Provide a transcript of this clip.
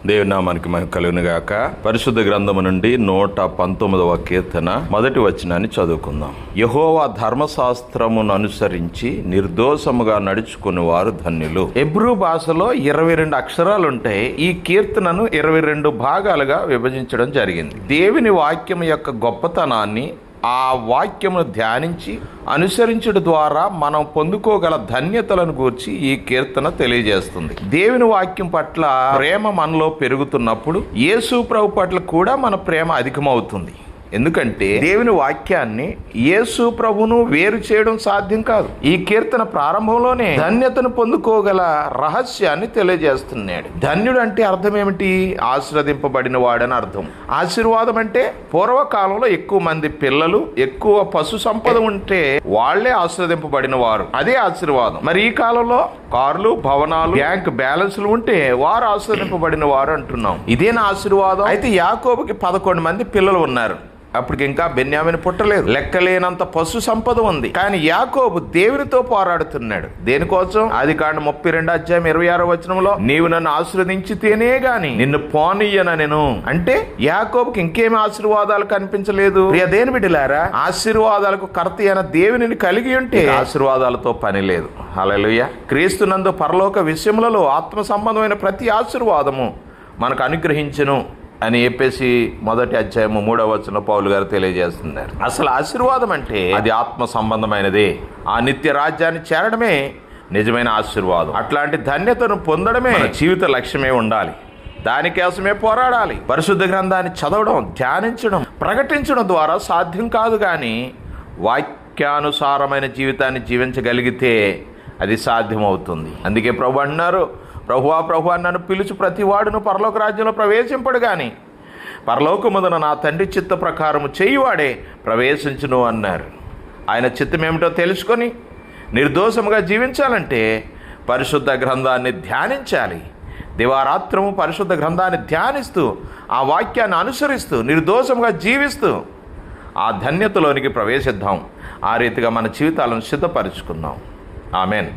దేవుని నామానికి మహిమ కలుగును గాక. పరిశుద్ధ గ్రంథము నుండి 119వ కీర్తన మొదటి వచనాన్ని చదువుకుందాం. యెహోవా ధర్మశాస్త్రమును అనుసరించి నిర్దోషముగా నడుచుకుని వారు ధన్యులు. హెబ్రూ భాషలో 22 అక్షరాలుంటాయి. ఈ కీర్తనను 22 భాగాలుగా విభజించడం జరిగింది. దేవుని వాక్యం యొక్క గొప్పతనాన్ని, ఆ వాక్యమును ధ్యానించి అనుసరించడం ద్వారా మనం పొందుకోగల ధన్యతలను గూర్చి ఈ కీర్తన తెలియజేస్తుంది. దేవుని వాక్యం పట్ల ప్రేమ మనలో పెరుగుతున్నప్పుడు యేసు ప్రభు పట్ల కూడా మన ప్రేమ అధికమవుతుంది. ఎందుకంటే దేవుని వాక్యాన్ని యేసు ప్రభును వేరు చేయడం సాధ్యం కాదు. ఈ కీర్తన ప్రారంభంలోనే ధన్యతను పొందుకోగల రహస్యాన్ని తెలియజేస్తున్నాడు. ధన్యుడు అంటే అర్థం ఏమిటి? ఆశీర్వదింపబడిన వాడని అర్థం. ఆశీర్వాదం అంటే పూర్వకాలంలో ఎక్కువ మంది పిల్లలు, ఎక్కువ పశు సంపద ఉంటే వాళ్లే ఆశీర్వదింపబడిన వారు. అదే ఆశీర్వాదం. మరి ఈ కాలంలో కార్లు, భవనాలు, బ్యాంక్ బ్యాలెన్స్లు ఉంటే వారు ఆశీర్వదింపబడిన వారు అంటున్నాం. ఇదేనా ఆశీర్వాదం? అయితే యాకోబుకి 11 మంది పిల్లలు ఉన్నారు. అప్పటికి ఇంకా బెన్యామీను పుట్టలేదు. లెక్కలేనంత పశు సంపద ఉంది. కానీ యాకోబు దేవునితో పోరాడుతున్నాడు. దేనికోసం? ఆదికాండం 32:26 వచనంలో నీవు నన్ను ఆశీర్వదించితేనే గాని నిన్ను పోనీయనెను అంటే యాకోబుకి ఇంకేమి ఆశీర్వాదాలు కనిపించలేదు. దేని బిడ్డలారా, ఆశీర్వాదాలకు కర్త అయిన దేవునిని కలిగి ఉంటే ఆశీర్వాదాలతో పని లేదు. హల్లెలూయా. క్రీస్తునందు పరలోక విషయములలో ఆత్మ సంబంధమైన ప్రతి ఆశీర్వాదము మనకు అనుగ్రహించును అని చెప్పేసి 1:3 వచనంలో పౌలు గారు తెలియజేస్తున్నారు. అసలు ఆశీర్వాదం అంటే అది ఆత్మ సంబంధమైనదే. ఆ నిత్య రాజ్యాన్ని చేరడమే నిజమైన ఆశీర్వాదం. అట్లాంటి ధన్యతను పొందడమే మన జీవిత లక్ష్యమే ఉండాలి. దానికోసమే పోరాడాలి. పరిశుద్ధ గ్రంథాన్ని చదవడం, ధ్యానించడం, ప్రకటించడం ద్వారా సాధ్యం కాదు. కానీ వాక్యానుసారమైన జీవితాన్ని జీవించగలిగితే అది సాధ్యమవుతుంది. అందుకే ప్రభు అన్నారు, ప్రభువా ప్రభువా నన్ను పిలుచు ప్రతి వాడును పరలోక రాజ్యంలో ప్రవేశింపడు గాని పరలోకమున నా తండ్రి చిత్త ప్రకారము చేయువాడే ప్రవేశించును అన్నారు. ఆయన చిత్తం ఏమిటో తెలుసుకొని నిర్దోషముగా జీవించాలంటే పరిశుద్ధ గ్రంథాన్ని ధ్యానించాలి. దివారాత్రము పరిశుద్ధ గ్రంథాన్ని ధ్యానిస్తూ, ఆ వాక్యాన్ని అనుసరిస్తూ, నిర్దోషముగా జీవిస్తూ ఆ ధన్యతలోనికి ప్రవేశిద్దాం. ఆ రీతిగా మన జీవితాలను సిద్ధపరుచుకుందాం. ఆమెన్.